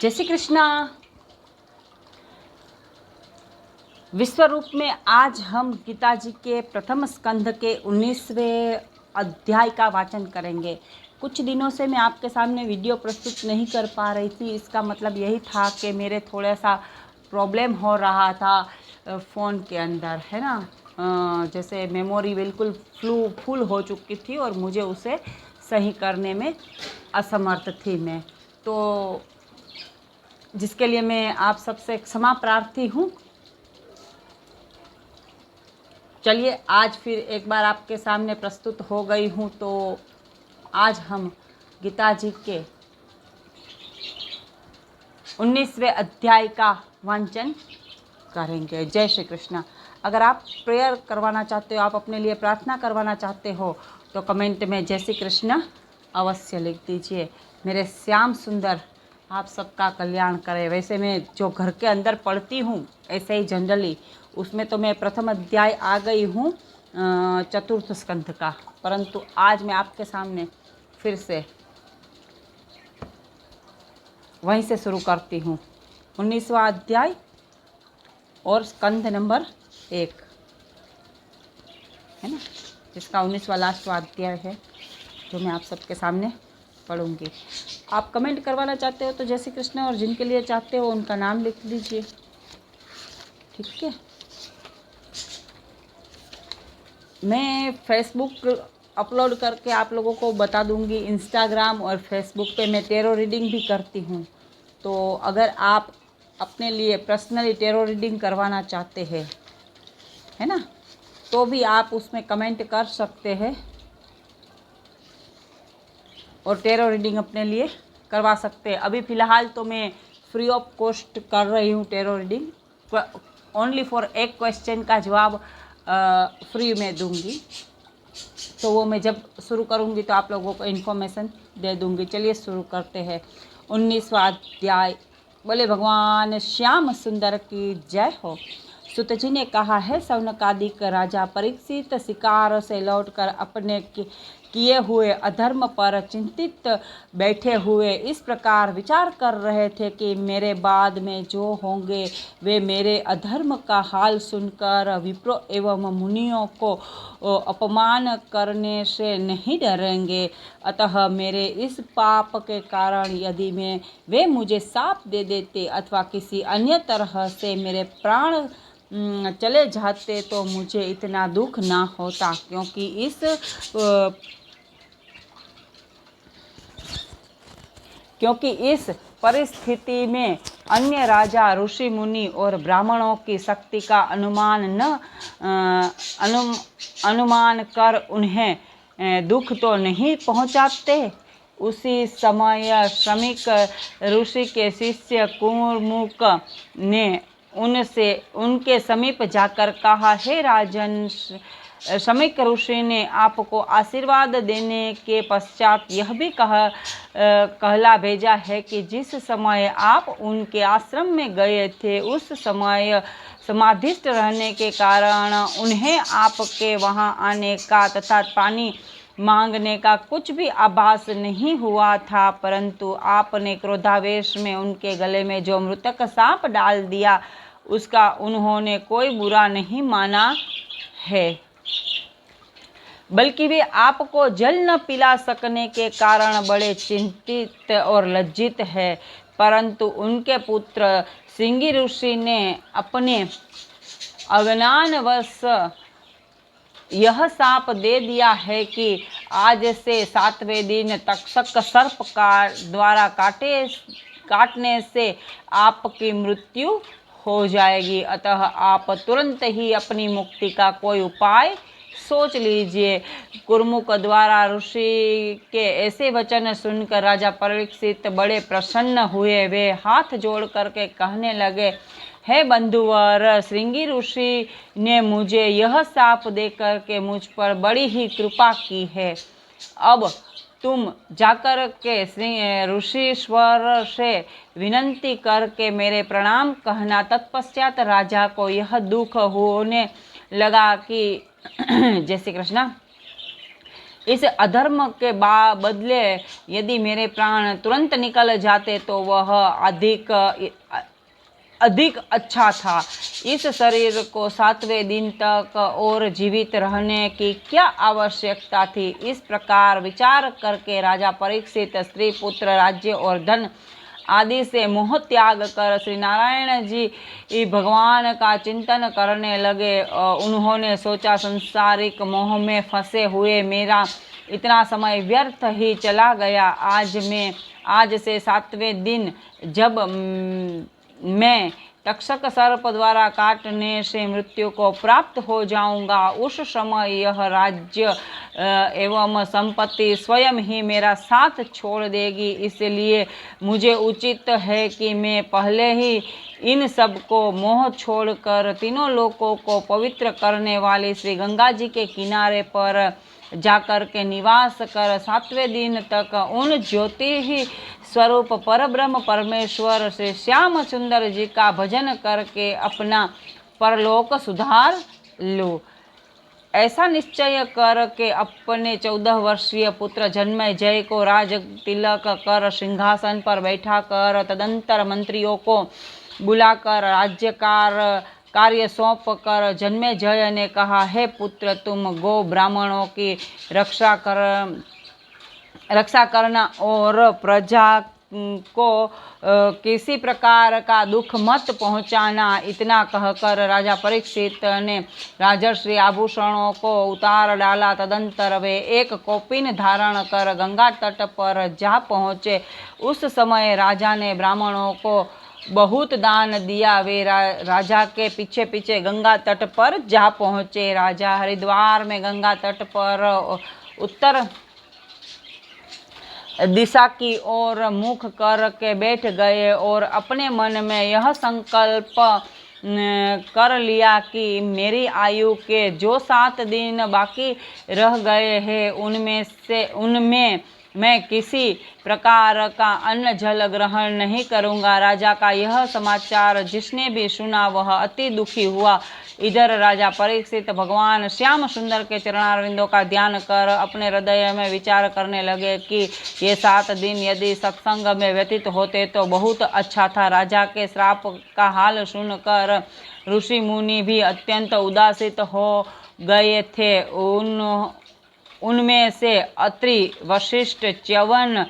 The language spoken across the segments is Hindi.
जय श्री कृष्णा। विश्व रूप में आज हम गीता जी के प्रथम स्कंध के 19वें अध्याय का वाचन करेंगे। कुछ दिनों से मैं आपके सामने वीडियो प्रस्तुत नहीं कर पा रही थी। इसका मतलब यही था कि मेरे थोड़ा सा प्रॉब्लम हो रहा था फ़ोन के अंदर, है ना। जैसे मेमोरी बिल्कुल फुल हो चुकी थी और मुझे उसे सही करने में असमर्थ थी मैं, तो जिसके लिए मैं आप सबसे क्षमा प्रार्थी हूँ। चलिए आज फिर एक बार आपके सामने प्रस्तुत हो गई हूँ। तो आज हम गीता जी के 19वें अध्याय का वाचन करेंगे। जय श्री कृष्ण। अगर आप प्रेयर करवाना चाहते हो, आप अपने लिए प्रार्थना करवाना चाहते हो, तो कमेंट में जय श्री कृष्ण अवश्य लिख दीजिए। मेरे श्याम सुंदर आप सबका कल्याण करे। वैसे मैं जो घर के अंदर पढ़ती हूँ, ऐसे ही जनरली उसमें तो मैं प्रथम अध्याय आ गई हूँ चतुर्थ स्कंध का, परंतु आज मैं आपके सामने फिर से वहीं से शुरू करती हूँ। 19वां अध्याय और स्कंध नंबर 1 है ना, जिसका 19वां लास्टवां अध्याय है, जो मैं आप सबके सामने पढ़ूंगी। आप कमेंट करवाना चाहते हो तो जय श्री कृष्ण, और जिनके लिए चाहते हो उनका नाम लिख दीजिए, ठीक है। मैं फेसबुक अपलोड करके आप लोगों को बता दूंगी। इंस्टाग्राम और फेसबुक पे मैं टेरो रीडिंग भी करती हूँ। तो अगर आप अपने लिए पर्सनली टेरो रीडिंग करवाना चाहते हैं, है ना, तो भी आप उसमें कमेंट कर सकते हैं और टेरो रीडिंग अपने लिए करवा सकते हैं। अभी फ़िलहाल तो मैं फ्री ऑफ कॉस्ट कर रही हूँ टेरो रीडिंग। ओनली फॉर एक क्वेश्चन का जवाब फ्री में दूंगी, तो वो मैं जब शुरू करूंगी तो आप लोगों को इन्फॉर्मेशन दे दूंगी। चलिए शुरू करते हैं। 19वां अध्याय। बोले भगवान श्याम सुंदर की जय हो। सुत जी ने कहा है, सौनकादिक राजा परीक्षित शिकार से लौटकर अपने किए हुए अधर्म पर चिंतित बैठे हुए इस प्रकार विचार कर रहे थे कि मेरे बाद में जो होंगे वे मेरे अधर्म का हाल सुनकर विप्रो एवं मुनियों को अपमान करने से नहीं डरेंगे। अतः मेरे इस पाप के कारण यदि वे मुझे शाप दे देते अथवा किसी अन्य तरह से मेरे प्राण चले जाते तो मुझे इतना दुख ना होता, क्योंकि इस परिस्थिति में अन्य राजा, ऋषि मुनि और ब्राह्मणों की शक्ति का अनुमान कर उन्हें दुख तो नहीं पहुंचाते। उसी समय श्रमिक ऋषि के शिष्य कुमुक ने उनके समीप जाकर कहा, हे राजन, श्रमिक ऋषि ने आपको आशीर्वाद देने के पश्चात यह भी कहला भेजा है कि जिस समय आप उनके आश्रम में गए थे उस समय समाधिस्थ रहने के कारण उन्हें आपके वहां आने का तथा पानी मांगने का कुछ भी आभास नहीं हुआ था, परंतु आपने क्रोधावेश में उनके गले में जो मृतक सांप डाल दिया उसका उन्होंने कोई बुरा नहीं माना है, बल्कि वे आपको जल न पिला सकने के कारण बड़े चिंतित और लज्जित है। परंतु उनके पुत्र श्रृंगी ऋषि ने अपने अज्ञानवश यह शाप दे दिया है कि आज से 7वें दिन तक्षक सर्प द्वारा काटने से आपकी मृत्यु हो जाएगी। अतः आप तुरंत ही अपनी मुक्ति का कोई उपाय सोच लीजिए। कुर्मुक द्वारा ऋषि के ऐसे वचन सुनकर राजा परीक्षित बड़े प्रसन्न हुए। वे हाथ जोड़ करके कहने लगे, हे बंधुवर, श्रृंगी ऋषि ने मुझे यह शाप देकर के मुझ पर बड़ी ही कृपा की है। अब तुम जाकर के ऋषिश्वर से विनंती करके मेरे प्रणाम कहना। तत्पश्चात राजा को यह दुख होने लगा कि जय श्री कृष्ण, इस अधर्म के बदले यदि मेरे प्राण तुरंत निकल जाते तो वह अधिक अच्छा था। इस शरीर को 7वें दिन तक और जीवित रहने की क्या आवश्यकता थी। इस प्रकार विचार करके राजा परीक्षित स्त्री, पुत्र, राज्य और धन आदि से मोह त्याग कर श्री नारायण जी भगवान का चिंतन करने लगे। उन्होंने सोचा, संसारिक मोह में फंसे हुए मेरा इतना समय व्यर्थ ही चला गया। आज से 7वें दिन जब मैं तक्षक सर्प द्वारा काटने से मृत्यु को प्राप्त हो जाऊंगा, उस समय यह राज्य एवं संपत्ति स्वयं ही मेरा साथ छोड़ देगी। इसलिए मुझे उचित है कि मैं पहले ही इन सब को मोह छोड़कर तीनों लोकों को पवित्र करने वाली श्री गंगा जी के किनारे पर जाकर के निवास कर 7वें दिन तक उन ज्योति ही स्वरूप परब्रह्म परमेश्वर श्री श्याम सुंदर जी का भजन करके अपना परलोक सुधार लो। ऐसा निश्चय करके अपने 14 वर्षीय पुत्र जन्मेजय को राज तिलक कर सिंहासन पर बैठा कर तदंतर मंत्रियों को बुलाकर कार्य सौंप कर जन्मेजय ने कहा, हे पुत्र, तुम गो ब्राह्मणों की रक्षा करना और प्रजा को किसी प्रकार का दुख मत पहुंचाना। इतना कहकर राजा परीक्षित ने राजर्षि आभूषणों को उतार डाला। तदंतर वे एक कौपीन धारण कर गंगा तट पर जा पहुँचे। उस समय राजा ने ब्राह्मणों को बहुत दान दिया। वे राजा के पीछे पीछे गंगा तट पर जा पहुँचे। राजा हरिद्वार में गंगा तट पर उत्तर दिशा की ओर मुख करके बैठ गए और अपने मन में यह संकल्प कर लिया कि मेरी आयु के जो 7 दिन बाकी रह गए हैं उनमें मैं किसी प्रकार का अन्न जल ग्रहण नहीं करूंगा। राजा का यह समाचार जिसने भी सुना वह अति दुखी हुआ। इधर राजा परीक्षित भगवान श्याम सुंदर के चरणारविंदों का ध्यान कर अपने हृदय में विचार करने लगे कि ये 7 दिन यदि सत्संग में व्यतीत होते तो बहुत अच्छा था। राजा के श्राप का हाल सुनकर ऋषि मुनि भी अत्यंत उदासित हो गए थे। उनमें से अत्रि, वशिष्ठ, च्यवन,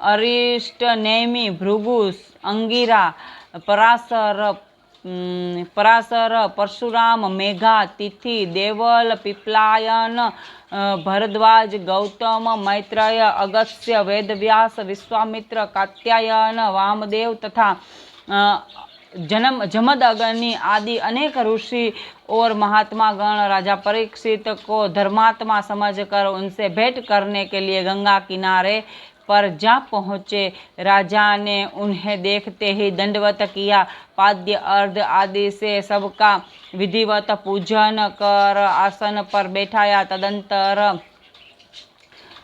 अरिष्ट, नेमि, भृगु, अंगिरा, पराशर, परशुराम, मेघा, तिथि, देवल, पिप्लायन, भरद्वाज, गौतम, मैत्रेय, अगस्त्य, वेदव्यास, विश्वामित्र, कात्यायन, वामदेव तथा जमदग्नि आदि अनेक ऋषि और महात्मा गण राजा परीक्षित को धर्मात्मा समझकर उनसे भेंट करने के लिए गंगा किनारे पर जा पहुँचे। राजा ने उन्हें देखते ही दंडवत किया। पाद्य अर्घ आदि से सबका विधिवत पूजन कर आसन पर बैठाया। तदंतर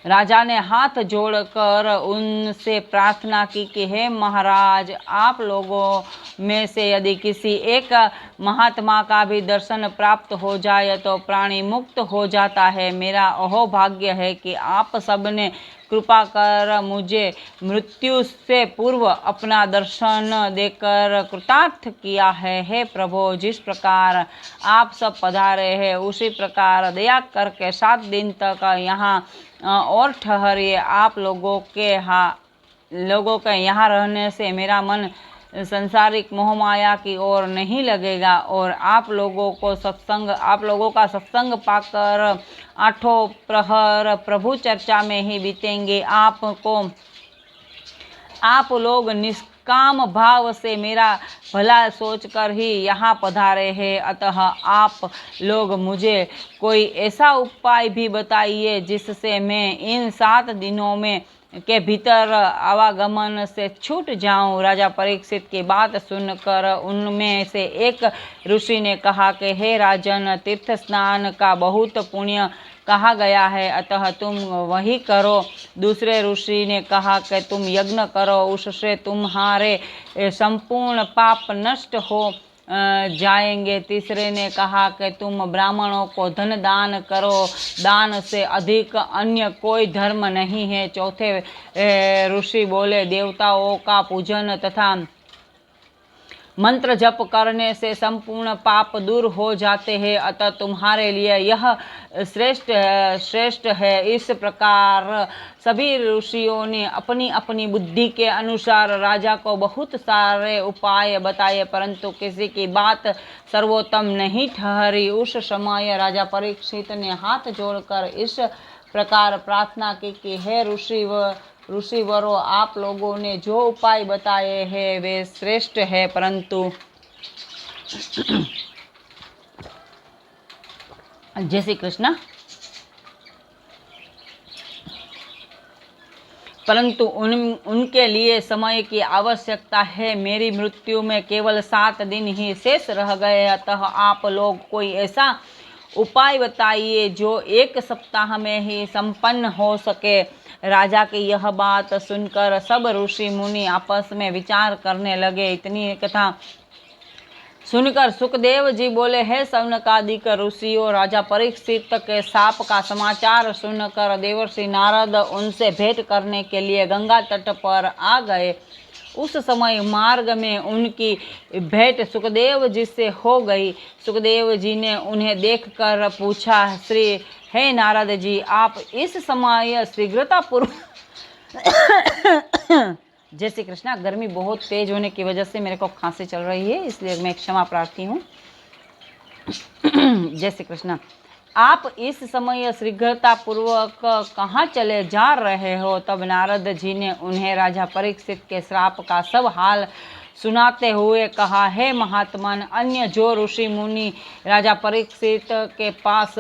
राजा ने हाथ जोड़कर उनसे प्रार्थना की कि हे महाराज, आप लोगों में से यदि किसी एक महात्मा का भी दर्शन प्राप्त हो जाए तो प्राणी मुक्त हो जाता है। मेरा अहोभाग्य है कि आप सबने कृपा कर मुझे मृत्यु से पूर्व अपना दर्शन देकर कृतार्थ किया है। हे प्रभु, जिस प्रकार आप सब पधारे हैं उसी प्रकार दया करके 7 दिन तक यहाँ और ठहरिए। आप लोगों के यहाँ रहने से मेरा मन संसारिक मोह माया की ओर नहीं लगेगा और आप लोगों का सत्संग पाकर 8 प्रहर प्रभु चर्चा में ही बीतेंगे। आप लोग निष्काम भाव से मेरा भला सोचकर ही यहाँ पधारे हैं, अतः आप लोग मुझे कोई ऐसा उपाय भी बताइए जिससे मैं इन 7 दिनों में के भीतर आवागमन से छूट जाऊं। राजा परीक्षित की बात सुनकर उनमें से एक ऋषि ने कहा कि हे राजन, तीर्थ स्नान का बहुत पुण्य कहा गया है, अतः तुम वही करो। दूसरे ऋषि ने कहा कि तुम यज्ञ करो, उससे तुम्हारे संपूर्ण पाप नष्ट हो जाएंगे। तीसरे ने कहा कि तुम ब्राह्मणों को धन दान करो, दान से अधिक अन्य कोई धर्म नहीं है। चौथे ऋषि बोले, देवताओं का पूजन तथा मंत्र जप करने से संपूर्ण पाप दूर हो जाते हैं, अतः तुम्हारे लिए यह श्रेष्ठ है। इस प्रकार सभी ऋषियों ने अपनी अपनी बुद्धि के अनुसार राजा को बहुत सारे उपाय बताए, परंतु किसी की बात सर्वोत्तम नहीं ठहरी। उस समय राजा परीक्षित ने हाथ जोड़कर इस प्रकार प्रार्थना की कि हे ऋषिवरों, आप लोगों ने जो उपाय बताए हैं वे श्रेष्ठ है, परंतु जय श्री कृष्ण। परंतु उनके लिए समय की आवश्यकता है। मेरी मृत्यु में केवल 7 दिन ही शेष रह गए, अतः आप लोग कोई ऐसा उपाय बताइए जो 1 सप्ताह में ही संपन्न हो सके। राजा की यह बात सुनकर सब ऋषि मुनि आपस में विचार करने लगे। इतनी कथा सुनकर सुखदेव जी बोले, हे सौनकादिक ऋषियों, राजा परीक्षित के शाप का समाचार सुनकर देवर्षि नारद उनसे भेंट करने के लिए गंगा तट पर आ गए। उस समय मार्ग में उनकी भेंट सुखदेव जी से हो गई। सुखदेव जी ने उन्हें देखकर पूछा, हे नारद जी, आप इस समय शीघ्रतापूर्वक जय श्री कृष्णा। गर्मी बहुत तेज होने की वजह से मेरे को खांसी चल रही है, इसलिए मैं क्षमा प्रार्थी हूँ। जय श्री कृष्णा। आप इस समय शीघ्रतापूर्वक कहाँ चले जा रहे हो? तब नारद जी ने उन्हें राजा परीक्षित के श्राप का सब हाल सुनाते हुए कहा, हे महात्मन, अन्य जो ऋषि मुनि राजा परीक्षित के पास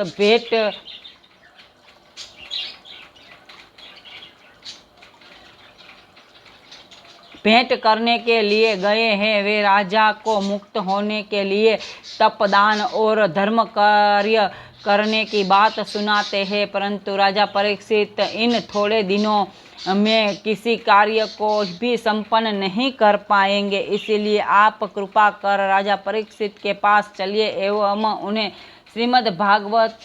भेंट करने के लिए गए हैं, वे राजा को मुक्त होने के लिए तपदान और धर्म कार्य करने की बात सुनाते हैं, परंतु राजा परीक्षित इन थोड़े दिनों में किसी कार्य को भी संपन्न नहीं कर पाएंगे। इसलिए आप कृपा कर राजा परीक्षित के पास चलिए एवं उन्हें श्रीमद् भागवत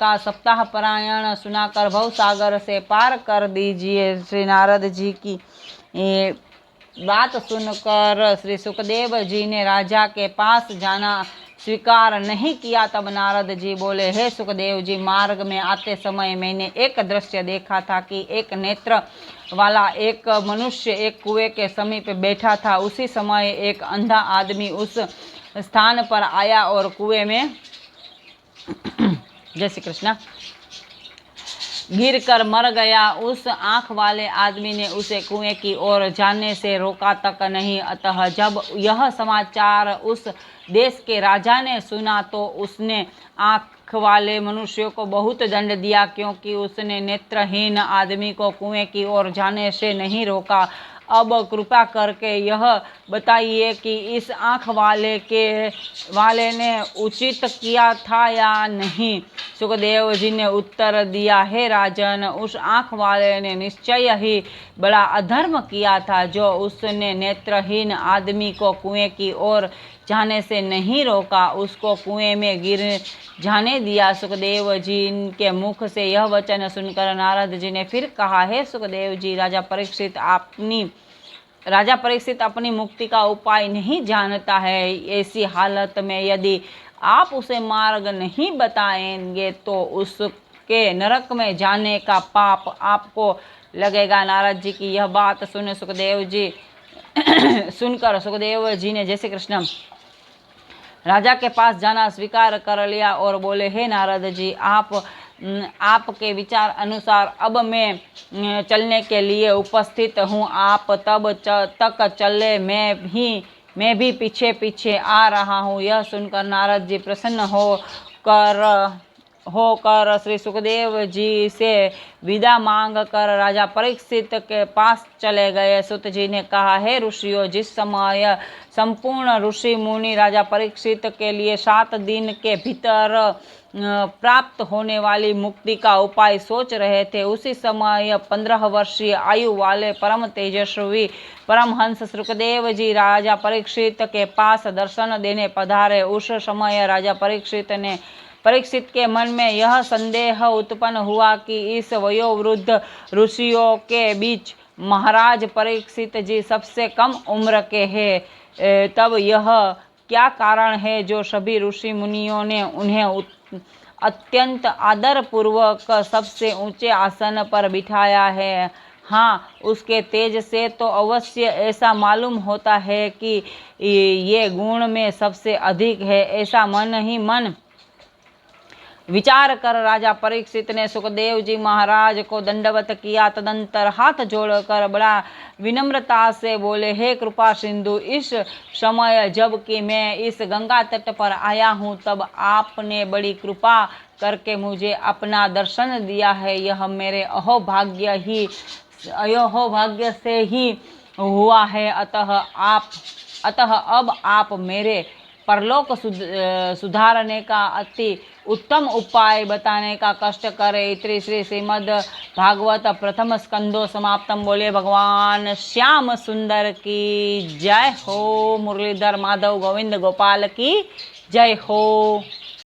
का सप्ताह पारायण सुनाकर भवसागर से पार कर दीजिए। श्री नारद जी की बात सुनकर श्री सुखदेव जी ने राजा के पास जाना स्वीकार नहीं किया। तब नारद जी बोले, हे सुखदेव जी, मार्ग में आते समय मैंने एक दृश्य देखा था कि एक नेत्र वाला एक मनुष्य एक कुएं के समीप बैठा था। उसी समय एक अंधा आदमी उस स्थान पर आया और कुएं में जय श्री कृष्ण गिर कर मर गया। उस आँख वाले आदमी ने उसे कुएं की ओर जाने से रोका तक नहीं। अतः जब यह समाचार उस देश के राजा ने सुना तो उसने आँख वाले मनुष्य को बहुत दंड दिया, क्योंकि उसने नेत्रहीन आदमी को कुएं की ओर जाने से नहीं रोका। अब कृपा करके यह बताइए कि इस आँख वाले ने उचित किया था या नहीं? सुखदेव जी ने उत्तर दिया, हे राजन, उस आँख वाले ने निश्चय ही बड़ा अधर्म किया था, जो उसने नेत्रहीन आदमी को कुएं की ओर जाने से नहीं रोका, उसको कुएं में गिर जाने दिया। सुखदेव जी के मुख से यह वचन सुनकर नारद जी ने फिर कहा, हे सुखदेव जी, राजा परीक्षित अपनी मुक्ति का उपाय नहीं जानता है। ऐसी हालत में यदि आप उसे मार्ग नहीं बताएंगे तो उसके नरक में जाने का पाप आपको लगेगा। नारद जी की यह बात सुनकर सुखदेव जी ने जय श्री कृष्ण राजा के पास जाना स्वीकार कर लिया और बोले, हे नारद जी, आपके विचार अनुसार अब मैं चलने के लिए उपस्थित हूँ। आप तब तक चले, मैं भी पीछे पीछे आ रहा हूँ। यह सुनकर नारद जी प्रसन्न होकर होकर श्री सुखदेव जी से विदा मांग कर राजा परीक्षित के पास चले गए। सुत जी ने कहा, हे ऋषियों, जिस समय संपूर्ण ऋषि मुनि राजा परीक्षित के लिए 7 दिन के भीतर प्राप्त होने वाली मुक्ति का उपाय सोच रहे थे, उसी समय 15 वर्षीय आयु वाले परम तेजस्वी परमहंस सुखदेव जी राजा परीक्षित के पास दर्शन देने पधारे। उस समय राजा परीक्षित के मन में यह संदेह उत्पन्न हुआ कि इस वयोवृद्ध ऋषियों के बीच महाराज परीक्षित जी सबसे कम उम्र के हैं। तब यह क्या कारण है जो सभी ऋषि मुनियों ने उन्हें अत्यंत आदर पूर्वक सबसे ऊंचे आसन पर बिठाया है? हाँ, उसके तेज से तो अवश्य ऐसा मालूम होता है कि ये गुण में सबसे अधिक है। ऐसा मन ही मन विचार कर राजा परीक्षित ने सुखदेव जी महाराज को दंडवत किया। तदंतर हाथ जोड़कर बड़ा विनम्रता से बोले, हे कृपा सिंधु, इस समय जबकि मैं इस गंगा तट पर आया हूँ, तब आपने बड़ी कृपा करके मुझे अपना दर्शन दिया है। यह मेरे अहोभाग्य से ही हुआ है। अतः अब आप मेरे परलोक सुधारने का अति उत्तम उपाय बताने का कष्ट करे। इतनी श्री श्रीमद् भागवत प्रथम स्कंदो समाप्तम। बोले भगवान श्याम सुंदर की जय हो। मुरलीधर माधव गोविंद गोपाल की जय हो।